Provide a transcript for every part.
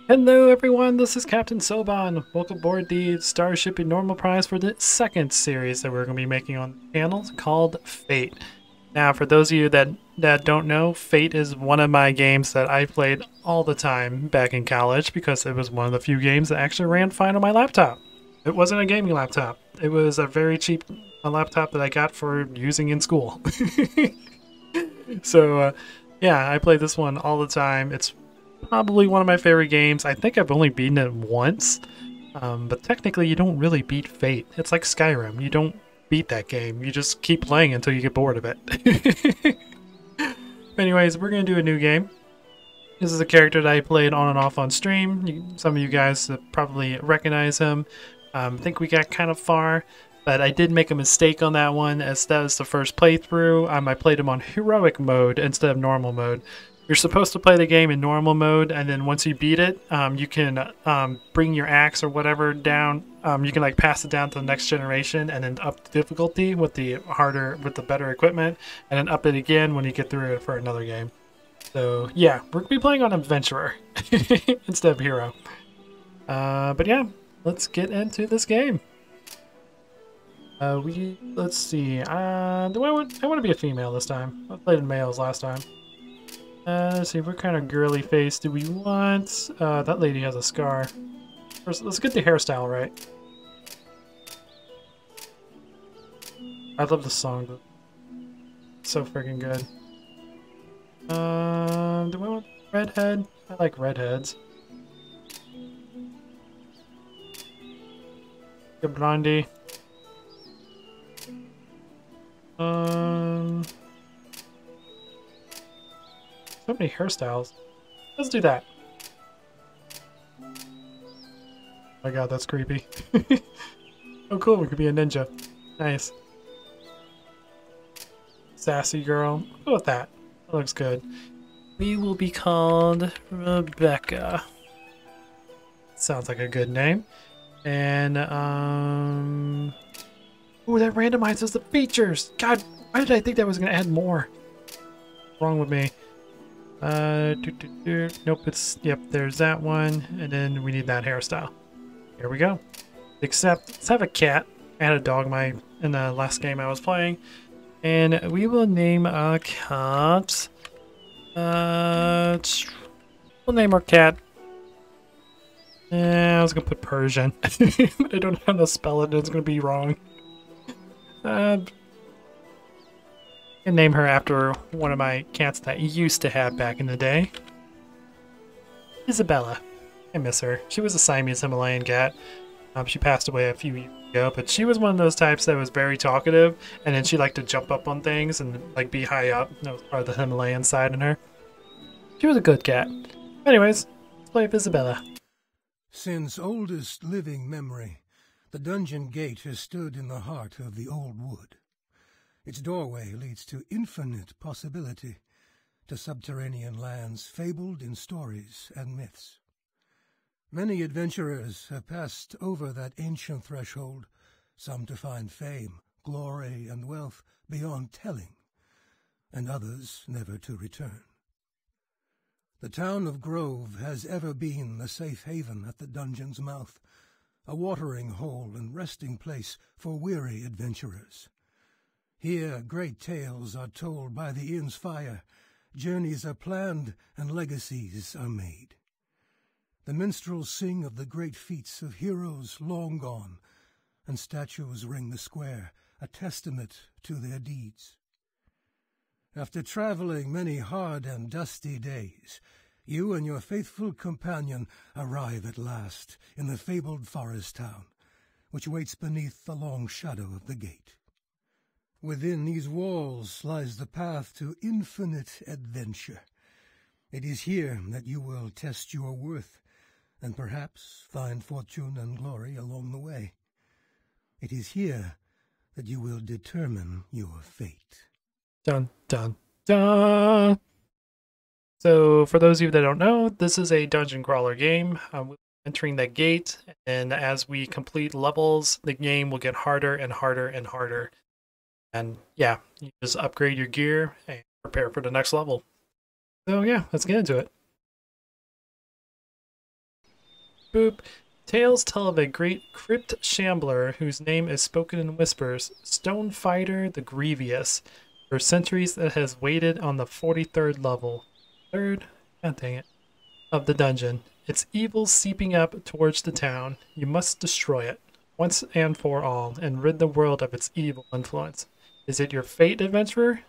Hello everyone, this is Captain Soban. Welcome aboard the Starship Normal Prize for the second series that we're going to be making on the channel called Fate. Now, for those of you that don't know, Fate is one of my games that I played all the time back in college because it was one of the few games that actually ran fine on my laptop. It wasn't a gaming laptop. It was a very cheap laptop that I got for using in school. So, yeah, I played this one all the time. It's probably one of my favorite games. I think I've only beaten it once, but technically you don't really beat Fate. It's like Skyrim. You don't beat that game. You just keep playing until you get bored of it. Anyways, we're going to do a new game. This is a character that I played on and off on stream. Some of you guys probably recognize him. I think we got kind of far, but I did make a mistake on that one as that was the first playthrough. I played him on heroic mode instead of normal mode. You're supposed to play the game in normal mode, and then once you beat it, you can bring your axe or whatever down. You can like pass it down to the next generation, and then up the difficulty with the better equipment, and then up it again when you get through it for another game. So yeah, we're gonna be playing on Adventurer instead of Hero. But yeah, let's get into this game. Let's see. I want to be a female this time. I played in males last time. Let's see, what kind of girly face do we want? That lady has a scar. First, let's get the hairstyle right. I love the song. It's so freaking good. Do we want redhead? I like redheads. Good blondie. So many hairstyles. Let's do that. Oh my god, that's creepy. Oh cool, we could be a ninja. Nice. Sassy girl. I'll go with that. That looks good. We will be called Rebecca. Sounds like a good name. And, ooh, that randomizes the features! God, why did I think that was going to add more? What's wrong with me? Nope, it's, yep, there's that one. And then we need that hairstyle. Here we go. Except, let's have a cat. I had a dog in the last game I was playing. And we will name a cat. We'll name our cat. I was gonna put Persian. But I don't know how to spell it, it's gonna be wrong. And name her after one of my cats that I used to have back in the day. Isabella. I miss her. She was a Siamese Himalayan cat. She passed away a few years ago, but she was one of those types that was very talkative, and then she liked to jump up on things and like be high up. That was part of the Himalayan side in her. She was a good cat. Anyways, let's play with Isabella. Since oldest living memory, the dungeon gate has stood in the heart of the old wood. Its doorway leads to infinite possibility, to subterranean lands fabled in stories and myths. Many adventurers have passed over that ancient threshold, some to find fame, glory, and wealth beyond telling, and others never to return. The town of Grove has ever been the safe haven at the dungeon's mouth, a watering hole and resting place for weary adventurers. Here great tales are told by the inn's fire, journeys are planned, and legacies are made. The minstrels sing of the great feats of heroes long gone, and statues ring the square, a testament to their deeds. After traveling many hard and dusty days, you and your faithful companion arrive at last in the fabled forest town, which waits beneath the long shadow of the gate. Within these walls lies the path to infinite adventure. It is here that you will test your worth, and perhaps find fortune and glory along the way. It is here that you will determine your fate. Dun, dun, dun! So, for those of you that don't know, this is a dungeon crawler game. We're entering that gate, and as we complete levels, the game will get harder and harder and harder. And yeah, you just upgrade your gear and prepare for the next level. So yeah, let's get into it. Boop. Tales tell of a great crypt shambler whose name is spoken in whispers, Stone Fighter the Grievous. For centuries it has waited on the 43rd level. Third? God dang it. Of the dungeon. Its evil seeping up towards the town. You must destroy it, once and for all, and rid the world of its evil influence. Is it your fate, adventurer?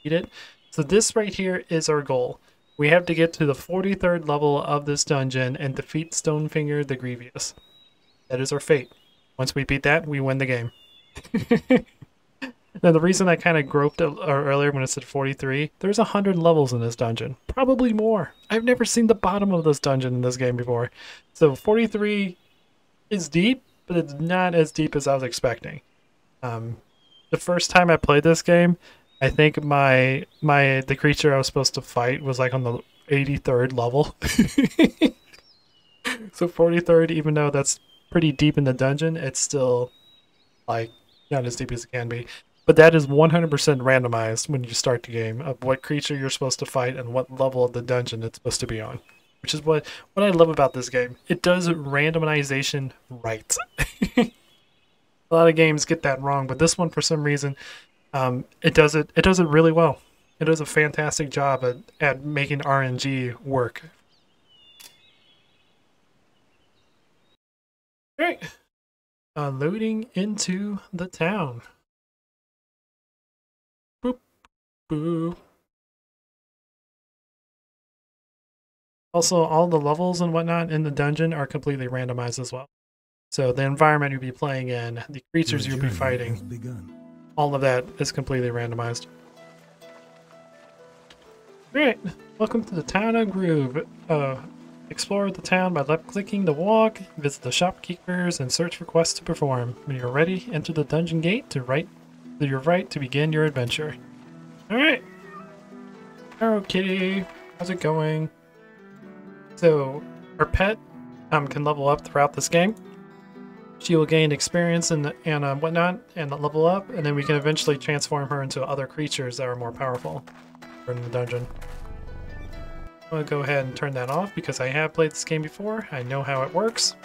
Eat it. So this right here is our goal. We have to get to the 43rd level of this dungeon and defeat Stonefinger the Grievous. That is our fate. Once we beat that, we win the game. Now, the reason I kind of groped earlier when it said 43, there's 100 levels in this dungeon. Probably more. I've never seen the bottom of this dungeon in this game before. So 43 is deep, but it's not as deep as I was expecting. The first time I played this game, I think the creature I was supposed to fight was like on the 83rd level. So 43rd, even though that's pretty deep in the dungeon, it's still like not as deep as it can be. But that is 100% randomized when you start the game of what creature you're supposed to fight and what level of the dungeon it's supposed to be on. Which is what I love about this game. It does randomization right. A lot of games get that wrong, but this one for some reason it does it really well. It does a fantastic job at making RNG work. Alright. Loading into the town. Boop, boop. Also, all the levels and whatnot in the dungeon are completely randomized as well. So the environment you'll be playing in, the creatures you'll be fighting, all of that is completely randomized. Alright, welcome to the town of Groove. Explore the town by left-clicking the walk, visit the shopkeepers, and search for quests to perform. When you're ready, enter the dungeon gate to your right to begin your adventure. Alright! Hello, kitty. How's it going? So, our pet can level up throughout this game. She will gain experience and whatnot, and level up, and then we can eventually transform her into other creatures that are more powerful in the dungeon. I'm going to go ahead and turn that off because I have played this game before. I know how it works.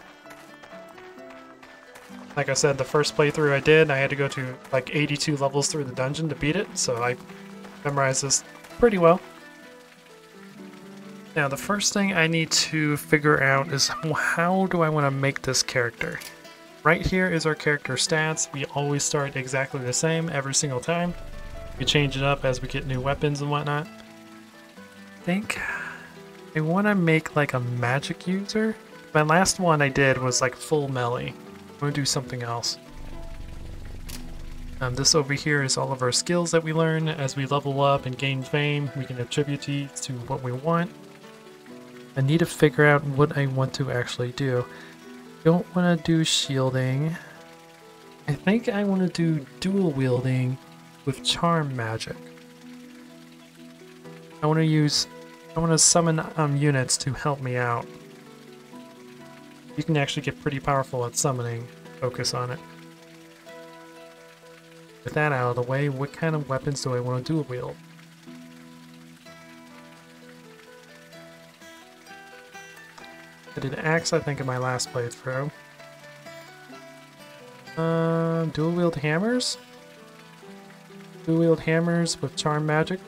Like I said, the first playthrough I did, I had to go to like 82 levels through the dungeon to beat it, so I memorized this pretty well. Now, the first thing I need to figure out is how do I want to make this character? Right here is our character stats. We always start exactly the same every single time. We change it up as we get new weapons and whatnot. I think I want to make like a magic user. My last one I did was like full melee. I'm going to do something else. This over here is all of our skills that we learn as we level up and gain fame. We can attribute these to what we want. I need to figure out what I want to actually do. Don't want to do shielding. I think I want to do dual wielding with charm magic. I want to summon units to help me out. You can actually get pretty powerful at summoning. Focus on it. With that out of the way, what kind of weapons do I want to dual wield? I did axe, I think, in my last playthrough. Dual wield hammers? Dual wield hammers with charm magic.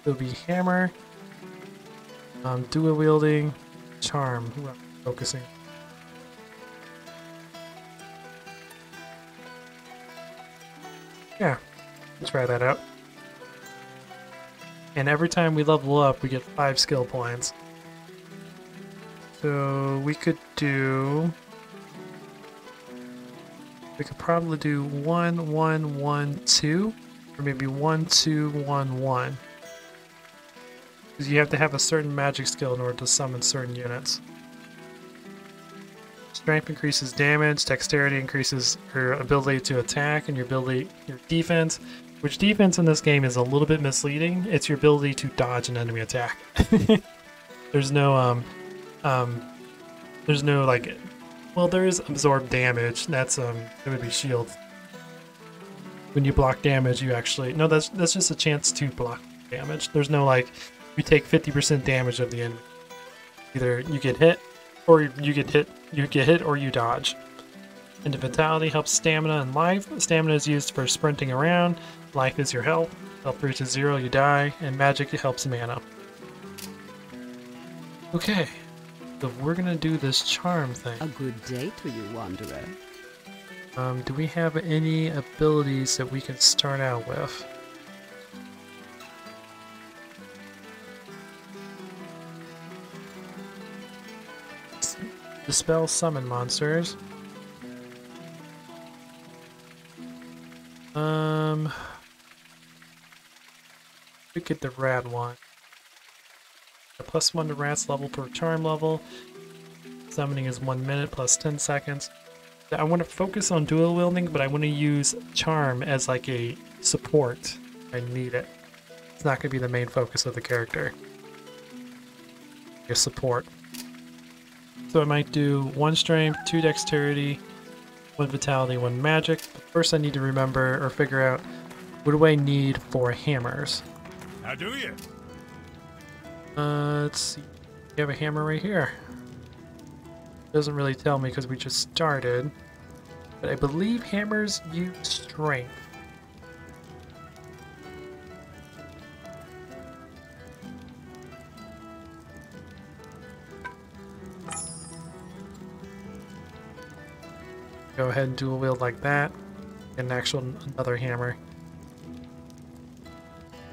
It'll be hammer. Dual wielding, charm. Ooh, I'm focusing. Yeah, let's try that out. And every time we level up, we get 5 skill points. So we could probably do 1, 1, 1, 2, or maybe 1, 2, 1, 1. Because you have to have a certain magic skill in order to summon certain units. Strength increases damage, dexterity increases your ability to attack, and your defense, which defense in this game is a little bit misleading. It's your ability to dodge an enemy attack. There's no like, well, there is absorb damage. That's it would be shield. When you block damage, you actually that's just a chance to block damage. There's no like you take 50% damage of the enemy. Either you get hit or you get hit or you dodge. And vitality helps stamina and life. Stamina is used for sprinting around. Life is your health. Health reaches 0, you die. And magic helps mana. Okay, so we're gonna do this charm thing. A good day to you, wanderer. Do we have any abilities that we can start out with? Dispel summon monsters. We get the rad one. A +1 to rat's level per charm level. Summoning is 1 minute plus 10 seconds. I want to focus on dual wielding, but I want to use charm as like a support. I need it. It's not going to be the main focus of the character. Your support. So I might do 1 strength, 2 dexterity, 1 vitality, 1 magic. But first I need to remember or figure out what do I need for hammers. How do you? Let's see. We have a hammer right here. Doesn't really tell me because we just started. But I believe hammers use strength. Go ahead and dual wield like that. And another hammer.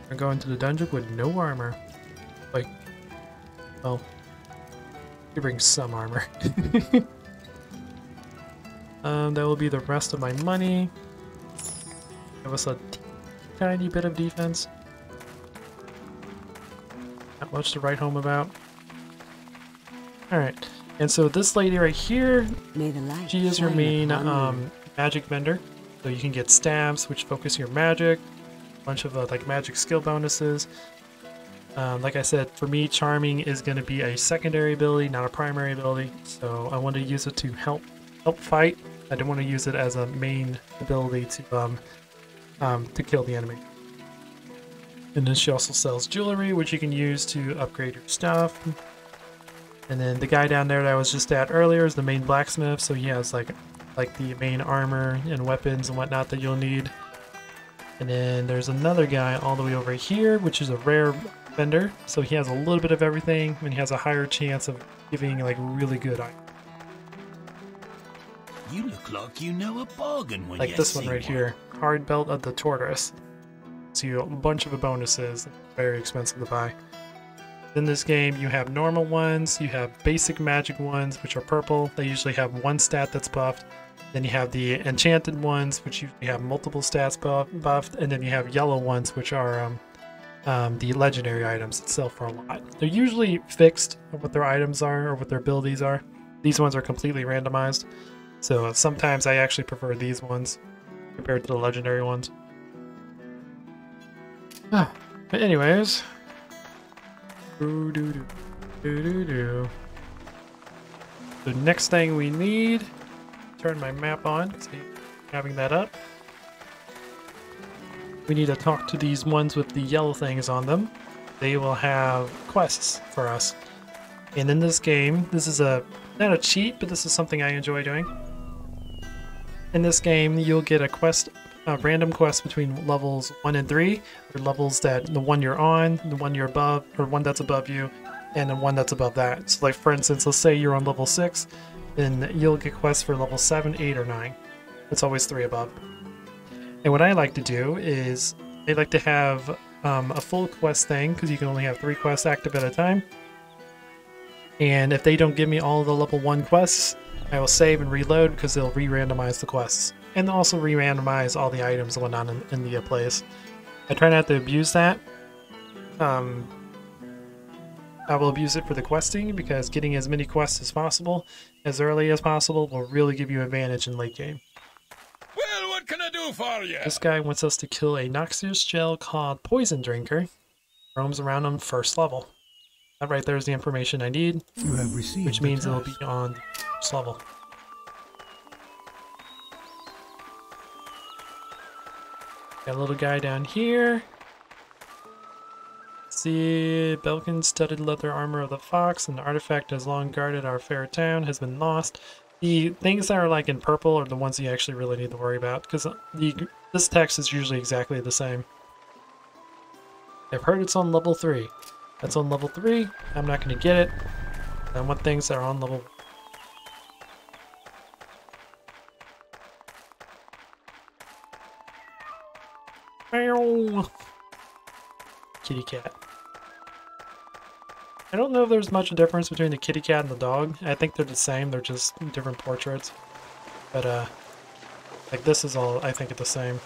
I'm going to the dungeon with no armor. Like, well, he brings some armor. That will be the rest of my money. Give us a tiny bit of defense. Not much to write home about. Alright, and so this lady right here, she is your main magic vendor. So you can get stabs, which focus your magic. A bunch of like magic skill bonuses. Like I said, for me, charming is going to be a secondary ability, not a primary ability. So I want to use it to help fight. I don't want to use it as a main ability to kill the enemy. And then she also sells jewelry, which you can use to upgrade your stuff. And then the guy down there that I was just at earlier is the main blacksmith, so he has like the main armor and weapons and whatnot that you'll need. And then there's another guy all the way over here, which is a rare vendor, so he has a little bit of everything, and he has a higher chance of giving like really good items. You look like you know a bargain when like you this see one right here, Hard Belt of the Tortoise. So you have a bunch of bonuses, very expensive to buy. In this game, you have normal ones, you have basic magic ones, which are purple. They usually have 1 stat that's buffed. Then you have the enchanted ones, which usually have multiple stats buffed. And then you have yellow ones, which are the legendary items that sell for a lot. They're usually fixed on what their items are or what their abilities are. These ones are completely randomized. So sometimes I actually prefer these ones compared to the legendary ones. But anyways. The next thing we need, turn my map on, see, having that up. We need to talk to these ones with the yellow things on them. They will have quests for us. And in this game, this is not a cheat, but this is something I enjoy doing. In this game, you'll get a random quest between levels 1 and 3, or levels that the one you're on, the one you're above, or one that's above you, and the one that's above that. So like for instance, let's say you're on level 6, then you'll get quests for level 7, 8, or 9. It's always 3 above. And what I like to do is, I like to have a full quest thing, because you can only have 3 quests active at a time. And if they don't give me all of the level 1 quests, I will save and reload because they'll re-randomize the quests. And also re-randomize all the items and whatnot in the place. I try not to abuse that. I will abuse it for the questing because getting as many quests as possible, as early as possible, will really give you advantage in late game. Well, what can I do for you? This guy wants us to kill a noxious gel called Poison Drinker. Roams around on 1st level. That right there is the information I need, You have received which the means it'll task. be on the 1st level. Got a little guy down here. see, Belkin studded leather armor of the fox, and the artifact has long guarded our fair town, has been lost. The things that are like in purple are the ones you actually really need to worry about, because this text is usually exactly the same. I've heard it's on level 3. That's on level 3. I'm not going to get it. I want things that are on level 1. Kitty cat. I don't know if there's much difference between the kitty cat and the dog. I think they're the same, they're just different portraits. But like this is all, I think, it's the same.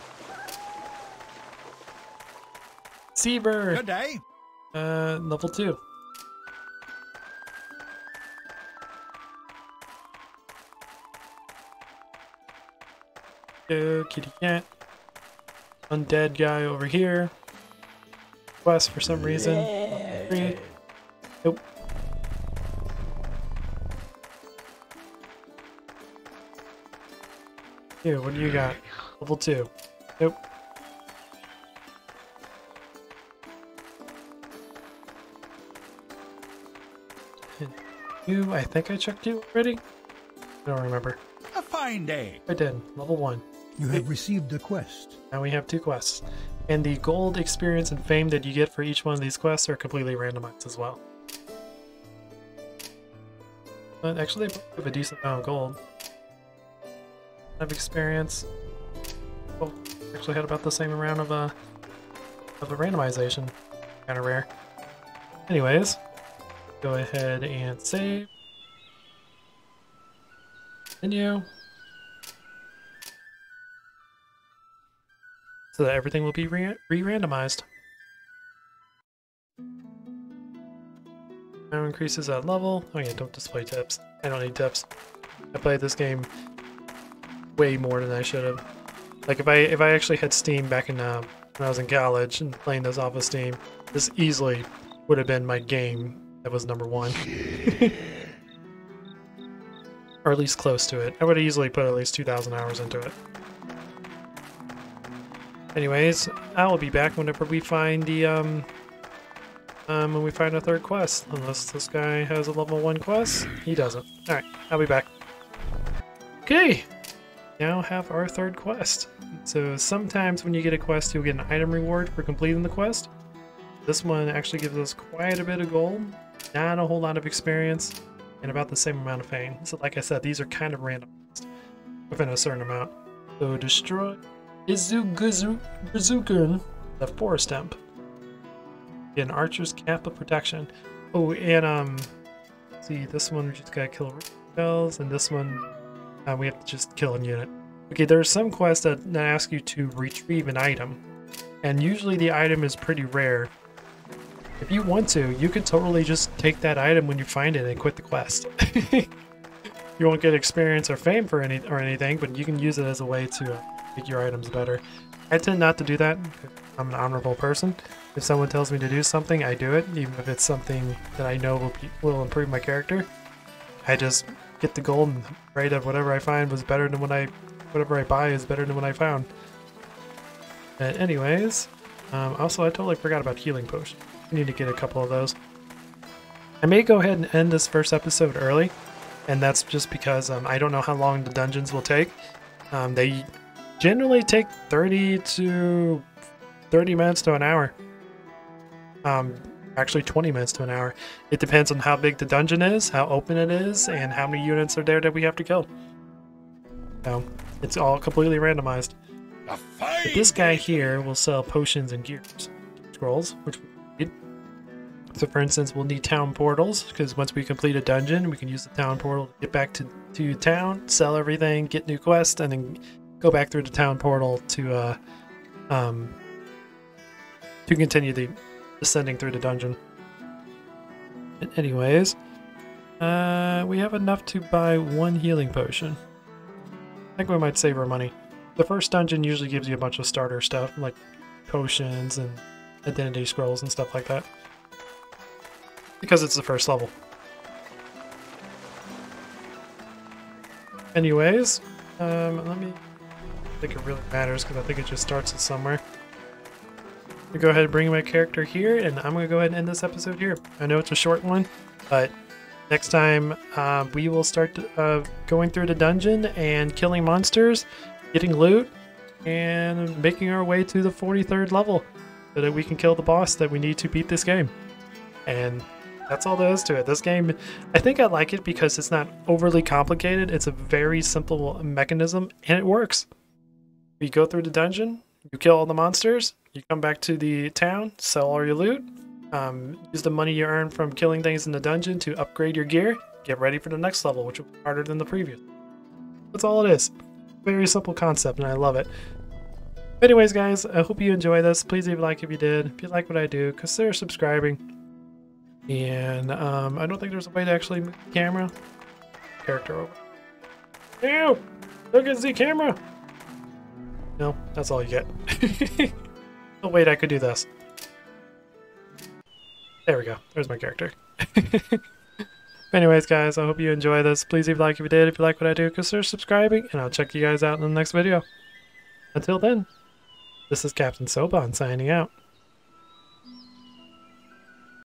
Seabird! Good day. Level 2. Kitty cat. Undead guy over here. Quest for some reason. Level 3. Nope. Here, what do you got? Level 2. Nope. You, I think I checked you already? I don't remember. A fine day. I did. Level 1. You have received a quest. Now we have 2 quests. And the gold, experience, and fame that you get for each one of these quests are completely randomized as well. But actually, they have a decent amount of gold. Of experience. Well, actually had about the same amount of a randomization. Kind of rare. Anyways, go ahead and save. Continue. So that everything will be re-randomized. Now increases that level. Oh yeah, don't display tips. I don't need tips. I played this game way more than I should have. Like if I actually had Steam back in when I was in college and playing this off of Steam, this easily would have been my game that was number 1. Or at least close to it. I would have easily put at least 2,000 hours into it. Anyways, I will be back whenever we find the when we find a 3rd quest. Unless this guy has a level 1 quest. He doesn't. Alright, I'll be back. Okay! Now have our 3rd quest. So sometimes when you get a quest, you'll get an item reward for completing the quest. This one actually gives us quite a bit of gold, not a whole lot of experience, and about the same amount of fame. So like I said, these are kind of randomized within a certain amount. So destroy Izugun, the forest imp. Get an archer's cap of protection. Oh, and see, this one we just gotta kill spells, and this one we have to just kill a unit. Okay, there are some quests that ask you to retrieve an item, and usually the item is pretty rare. If you want to, you could totally just take that item when you find it and quit the quest. You won't get experience or fame for anything, but you can use it as a way to make your items better. I tend not to do that. I'm an honorable person. If someone tells me to do something, I do it, even if it's something that I know will improve my character. I just get the gold and pray that whatever I find was better than whatever I buy is better than what I found. But anyways, also I totally forgot about healing potions. I need to get a couple of those. I may go ahead and end this first episode early, and that's just because I don't know how long the dungeons will take. They generally take 30 minutes to an hour. Actually 20 minutes to an hour. It depends on how big the dungeon is, how open it is, and how many units are there that we have to kill. So, it's all completely randomized. But this guy here will sell potions and gears. Scrolls, which we need. So for instance, we'll need town portals, because once we complete a dungeon, we can use the town portal to get back to town, sell everything, get new quests, and then go back through the town portal to continue the descending through the dungeon. But anyways, we have enough to buy 1 healing potion. I think we might save our money. The first dungeon usually gives you a bunch of starter stuff, like potions and identity scrolls and stuff like that. Because it's the first level. Anyways, let me... I think it really matters because I think it just starts it somewhere. I'm gonna go ahead and bring my character here, and I'm gonna go ahead and end this episode here. I know it's a short one, but next time we will start going through the dungeon and killing monsters, getting loot, and making our way to the 43rd level so that we can kill the boss that we need to beat this game. And that's all there is to it. This game, I think I like it because it's not overly complicated. It's a very simple mechanism, and it works. You go through the dungeon, you kill all the monsters, you come back to the town, sell all your loot, use the money you earn from killing things in the dungeon to upgrade your gear, get ready for the next level, which will be harder than the previous. That's all it is. Very simple concept, and I love it. Anyways, guys, I hope you enjoy this. Please leave a like if you did. If you like what I do, consider subscribing. And I don't think there's a way to actually move the camera. Character over. Ew! Look at the camera! No, that's all you get. Oh wait, I could do this. There we go. There's my character. Anyways, guys, I hope you enjoy this. Please leave a like if you did. If you like what I do, consider subscribing, and I'll check you guys out in the next video. Until then, this is Captain Soban signing out.